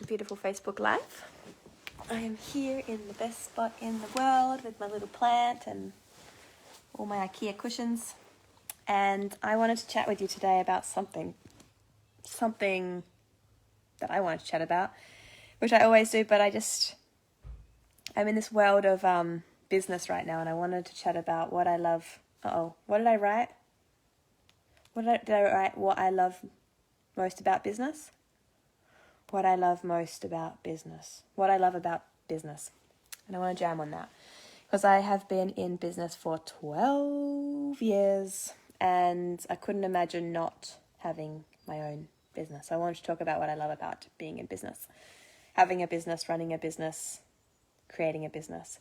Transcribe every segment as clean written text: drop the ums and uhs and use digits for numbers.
beautiful Facebook Live. I am here in the best spot in the world with my little plant and all my IKEA cushions. And I wanted to chat with you today about something that I wanted to chat about, which I always do, but I'm in this world of business right now, and I wanted to chat about what I love. What did I write? Did I write what I love most about business? What I love most about business. What I love about business. And I want to jam on that. Because I have been in business for 12 years and I couldn't imagine not having my own business. I wanted to talk about what I love about being in business. Having a business, running a business, creating a business.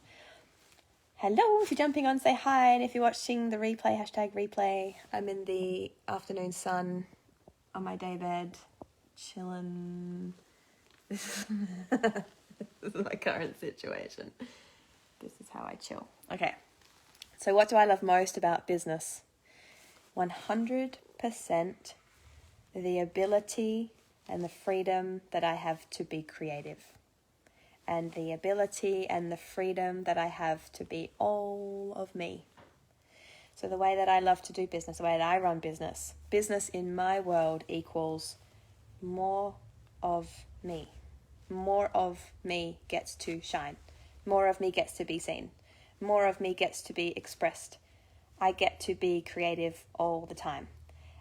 Hello, if you're jumping on, say hi. And if you're watching the replay, #replay, I'm in the afternoon sun on my daybed, chilling. This is my current situation. This is how I chill. Okay, so what do I love most about business? 100% the ability and the freedom that I have to be creative. And the ability and the freedom that I have to be all of me. So the way that I love to do business, the way that I run business in my world equals more of me. More of me gets to shine. More of me gets to be seen. More of me gets to be expressed. I get to be creative all the time.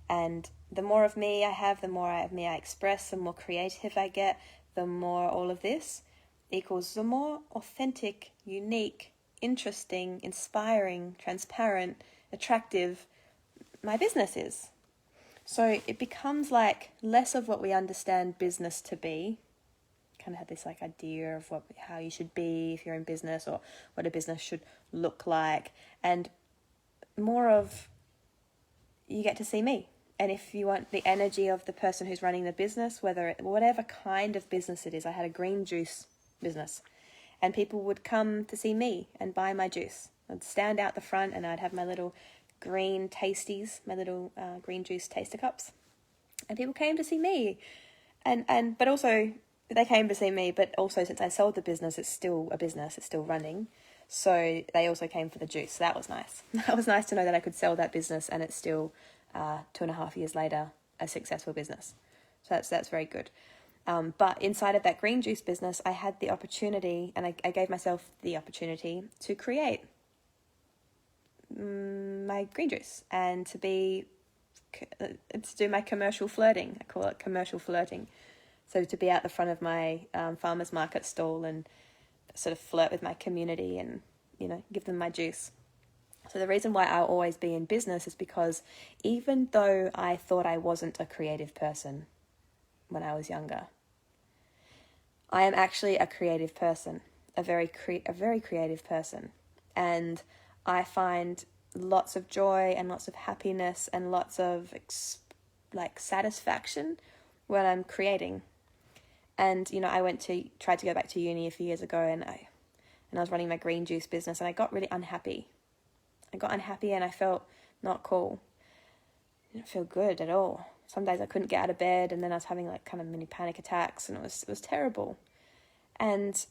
And the more of me I have, the more of me I express, the more creative I get, the more all of this equals the more authentic, unique, interesting, inspiring, transparent, attractive my business is. So it becomes like less of what we understand business to be. Kind of had this like idea of how you should be if you're in business, or what a business should look like, and more of you get to see me. And if you want the energy of the person who's running the business, whatever kind of business it is, I had a green juice business, and people would come to see me and buy my juice. I'd stand out the front and I'd have my little green tasties, my little green juice taster cups, and people came to see me, but also they came to see me, but also since I sold the business, it's still a business, it's still running, so they also came for the juice. So that was nice. That was nice to know that I could sell that business and it's still 2.5 years later a successful business. So that's very good. But inside of that green juice business, I had the opportunity, and I gave myself the opportunity to create my green juice and to do my commercial flirting. I call it commercial flirting. So to be out the front of my farmer's market stall and sort of flirt with my community and, give them my juice. So the reason why I'll always be in business is because even though I thought I wasn't a creative person when I was younger, I am actually a creative person, a very creative person. And I find lots of joy and lots of happiness and lots of satisfaction when I'm creating. And, I tried to go back to uni a few years ago, and I was running my green juice business, and I got really unhappy. I got unhappy and I felt not cool. I didn't feel good at all. Some days I couldn't get out of bed, and then I was having kind of mini panic attacks, and it was terrible. And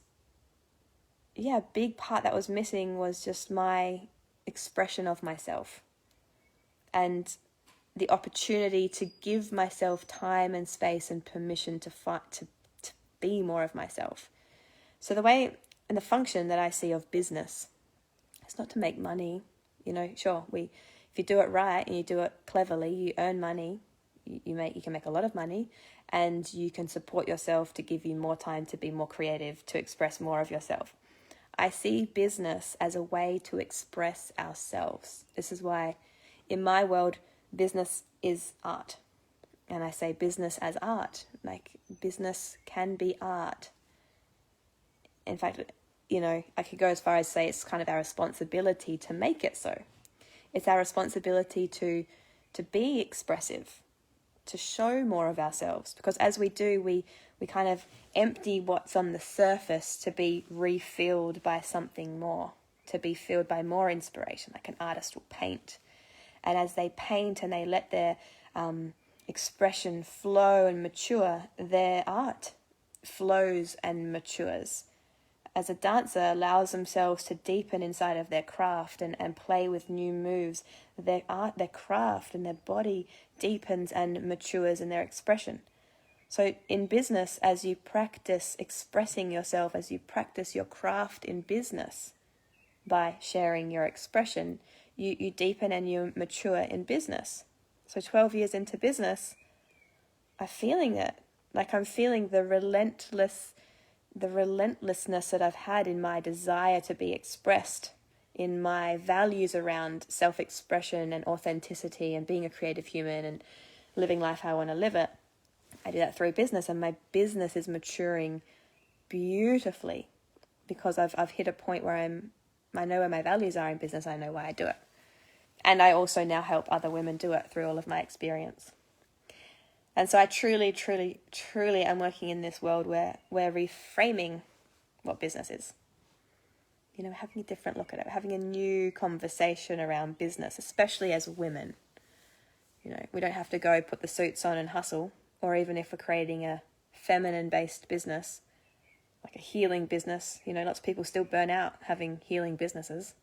yeah, a big part that was missing was just my expression of myself and the opportunity to give myself time and space and permission to be more of myself. So the way and the function that I see of business, it's not to make money. Sure, if you do it right and you do it cleverly, you earn money. You can make a lot of money, and you can support yourself to give you more time to be more creative, to express more of yourself. I see business as a way to express ourselves. This is why in my world, business is art. And I say business as art. Business can be art. In fact, I could go as far as say it's kind of our responsibility to make it so. It's our responsibility to be expressive, to show more of ourselves, because as we do, we kind of empty what's on the surface to be refilled by something more, to be filled by more inspiration. Like an artist will paint, and as they paint and they let their expression flow and mature, their art flows and matures. As a dancer allows themselves to deepen inside of their craft and play with new moves, their art, their craft and their body deepens and matures in their expression. So in business, as you practice expressing yourself, as you practice your craft in business by sharing your expression, you deepen and you mature in business. So 12 years into business, I'm feeling it. Like I'm feeling the relentlessness that I've had in my desire to be expressed, in my values around self-expression and authenticity and being a creative human and living life how I want to live it. I do that through business, and my business is maturing beautifully because I've hit a point where I know where my values are in business. I know why I do it. And I also now help other women do it through all of my experience. And so I truly, truly, truly am working in this world where we're reframing what business is. You know, having a different look at it, having a new conversation around business, especially as women. You know, we don't have to go put the suits on and hustle, or even if we're creating a feminine-based business, like a healing business. You know, lots of people still burn out having healing businesses.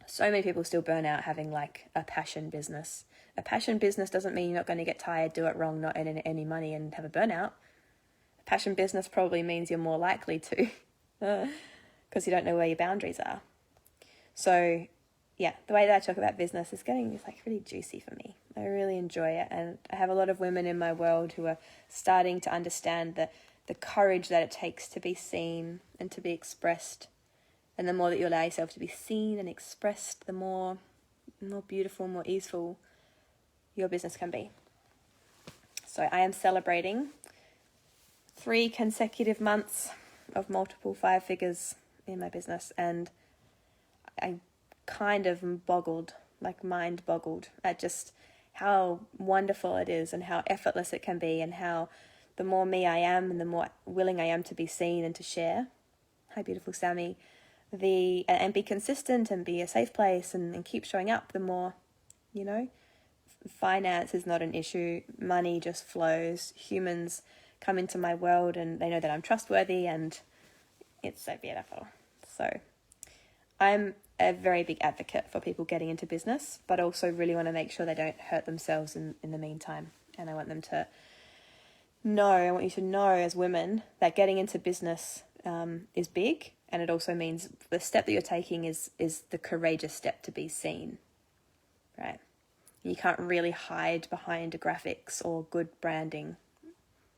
So many people still burn out having like a passion business. A passion business doesn't mean you're not going to get tired, do it wrong, not earn any money and have a burnout. A passion business probably means you're more likely to because you don't know where your boundaries are. So yeah, the way that I talk about business is like really juicy for me. I really enjoy it. And I have a lot of women in my world who are starting to understand the courage that it takes to be seen and to be expressed. And the more that you allow yourself to be seen and expressed, the more beautiful, more easeful your business can be. So I am celebrating 3 consecutive months of multiple 5 figures in my business, and I kind of mind boggled at just how wonderful it is and how effortless it can be, and how the more me I am and the more willing I am to be seen and to share. Hi, beautiful Sammy. And be consistent and be a safe place and keep showing up, the more, you know, finance is not an issue. Money just flows. Humans come into my world and they know that I'm trustworthy, and it's so beautiful. So I'm a very big advocate for people getting into business, but also really want to make sure they don't hurt themselves in the meantime. And I want you to know as women that getting into business is big, and it also means the step that you're taking is the courageous step to be seen, right? You can't really hide behind graphics or good branding.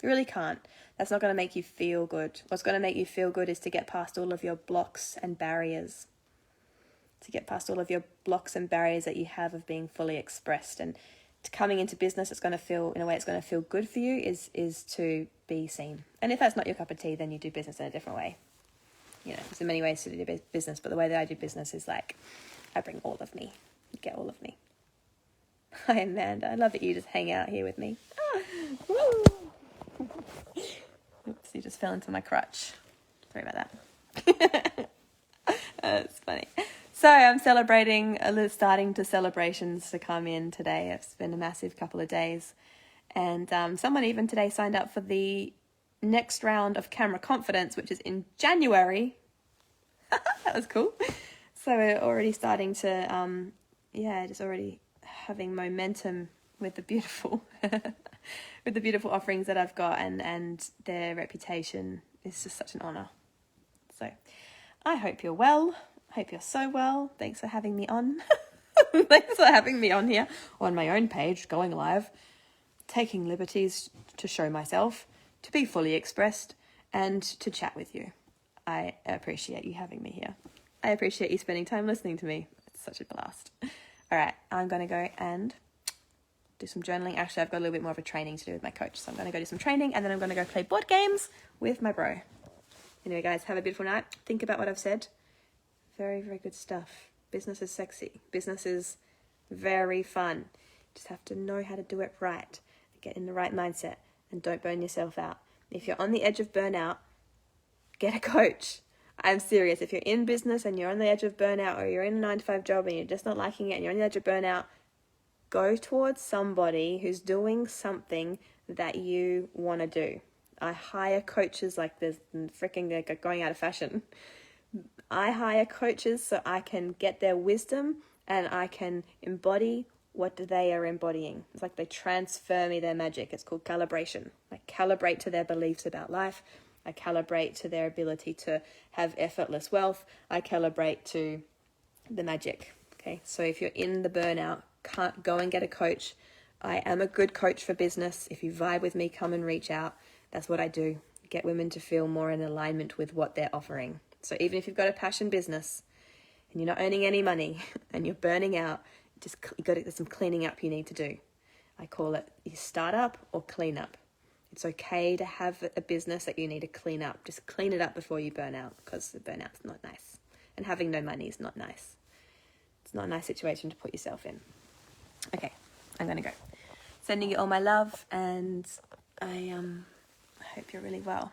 You really can't. That's not going to make you feel good. What's going to make you feel good is to get past all of your blocks and barriers. To get past all of your blocks and barriers that you have of being fully expressed. And coming into business, it's going to feel good for you is to be seen. And if that's not your cup of tea, then you do business in a different way. You know, there's many ways to do business, but the way that I do business is like, I bring all of me. You get all of me. Hi, Amanda. I love that you just hang out here with me. Woo! Oops, you just fell into my crutch. Sorry about that. It's funny. So I'm starting to celebrations to come in today. It's been a massive couple of days. And someone even today signed up for the next round of Camera Confidence, which is in January. That was cool. So we're already starting to, just already having momentum with the beautiful with the beautiful offerings that I've got, and their reputation is just such an honor. So I hope you're well. I hope you're so well. Thanks for having me on. Thanks for having me on here on my own page, going live, taking liberties to show myself, to be fully expressed, and to chat with you. I appreciate you having me here. I appreciate you spending time listening to me. It's such a blast. All right, I'm going to go and do some journaling. Actually, I've got a little bit more of a training to do with my coach. So I'm going to go do some training, and then I'm going to go play board games with my bro. Anyway, guys, have a beautiful night. Think about what I've said. Very, very good stuff. Business is sexy. Business is very fun. Just have to know how to do it right. Get in the right mindset and don't burn yourself out. If you're on the edge of burnout, get a coach. I'm serious. If you're in business and you're on the edge of burnout, or you're in a 9-to-5 job and you're just not liking it and you're on the edge of burnout, go towards somebody who's doing something that you want to do. I hire coaches like there's freaking like going out of fashion. I hire coaches so I can get their wisdom and I can embody what they are embodying. It's like they transfer me their magic. It's called calibration. I calibrate to their beliefs about life. I calibrate to their ability to have effortless wealth. I calibrate to the magic. Okay, so if you're in the burnout, can't go and get a coach. I am a good coach for business. If you vibe with me, come and reach out. That's what I do. Get women to feel more in alignment with what they're offering. So even if you've got a passion business and you're not earning any money and you're burning out, there's some cleaning up you need to do. I call it your startup or clean up. It's okay to have a business that you need to clean up. Just clean it up before you burn out, because the burnout's not nice. And having no money is not nice. It's not a nice situation to put yourself in. Okay, I'm going to go. Sending you all my love, and I hope you're really well.